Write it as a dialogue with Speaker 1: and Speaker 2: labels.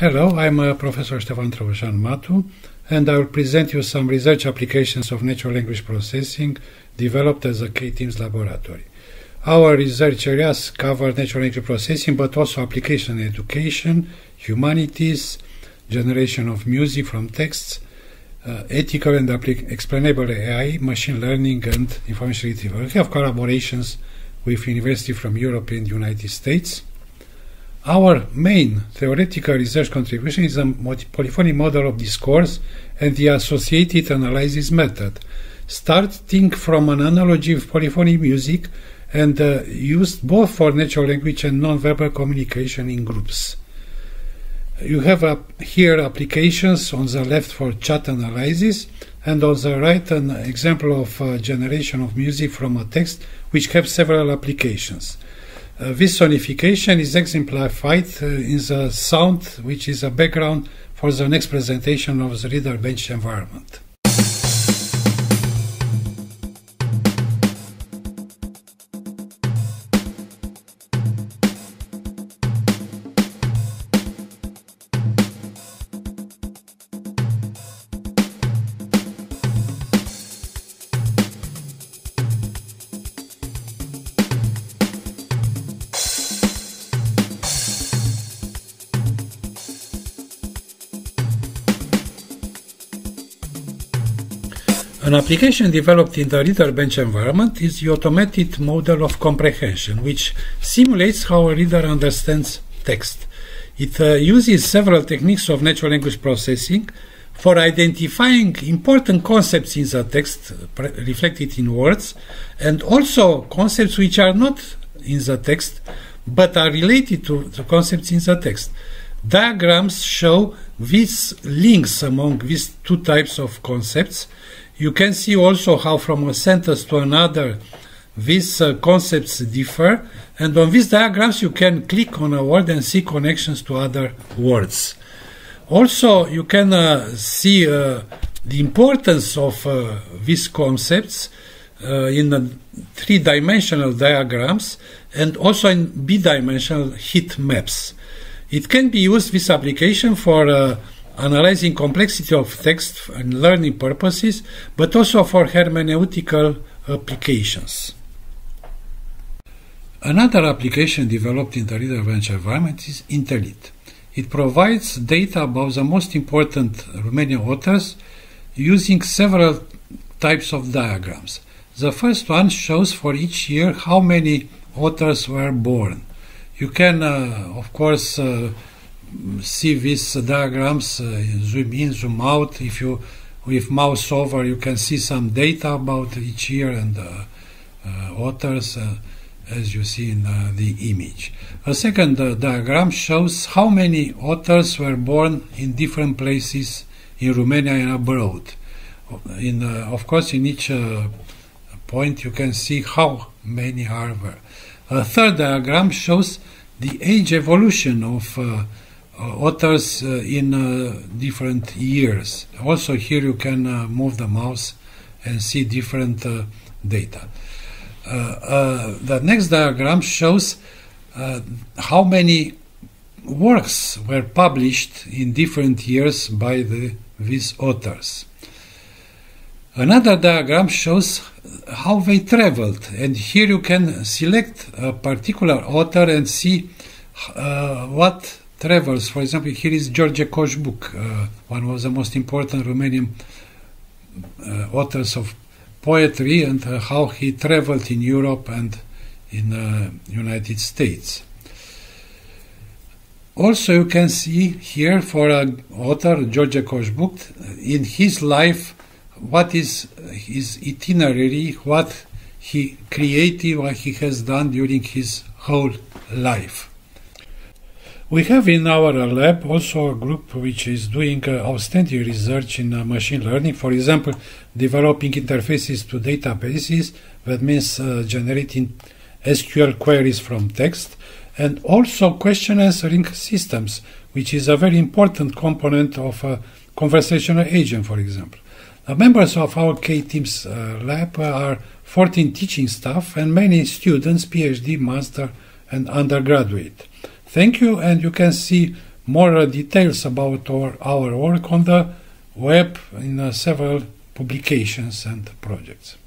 Speaker 1: Hello, I'm Professor Stefan Trausan-Matu, and I will present you some research applications of natural language processing developed as a K-Teams laboratory. Our research areas cover natural language processing, but also application in education, humanities, generation of music from texts, ethical and explainable AI, machine learning, and information retrieval. We have collaborations with universities from Europe and the United States. Our main theoretical research contribution is a polyphonic model of discourse and the associated analysis method, starting from an analogy with polyphonic music and used both for natural language and non-verbal communication in groups. You have here applications on the left for chat analysis, and on the right an example of generation of music from a text, which have several applications. This sonification is exemplified in the sound, which is a background for the next presentation of the ReaderBench environment. An application developed in the ReaderBench environment is the automated model of comprehension, which simulates how a reader understands text. It uses several techniques of natural language processing for identifying important concepts in the text reflected in words, and also concepts which are not in the text but are related to the concepts in the text. Diagrams show these links among these two types of concepts. You can see also how from a sentence to another these concepts differ, and on these diagrams you can click on a word and see connections to other words. Also you can see the importance of these concepts in three-dimensional diagrams and also in b-dimensional heat maps. It can be used, this application, for analyzing complexity of text and learning purposes, but also for hermeneutical applications. Another application developed in the ReaderBench environment is Interlit. It provides data about the most important Romanian authors using several types of diagrams. The first one shows for each year how many authors were born. You can, of course, see these diagrams, zoom in, zoom out. If you with mouse over, you can see some data about each year and authors, as you see in the image. A second diagram shows how many authors were born in different places in Romania and abroad. Of course, in each point you can see how many are there. A third diagram shows the age evolution of authors in different years. Also here you can move the mouse and see different data. The next diagram shows how many works were published in different years by these authors. Another diagram shows how they traveled, and here you can select a particular author and see what travels. For example, here is George Coșbuc, one of the most important Romanian authors of poetry, and how he traveled in Europe and in the United States. Also, you can see here for an author, George Coșbuc, in his life, what is his itinerary, what he created, what he has done during his whole life. We have in our lab also a group which is doing outstanding research in machine learning, for example, developing interfaces to databases, that means generating SQL queries from text, and also question answering systems, which is a very important component of a conversational agent, for example. The members of our K-Teams lab are 14 teaching staff and many students, PhD, master, and undergraduate. Thank you, and you can see more details about our work on the web in several publications and projects.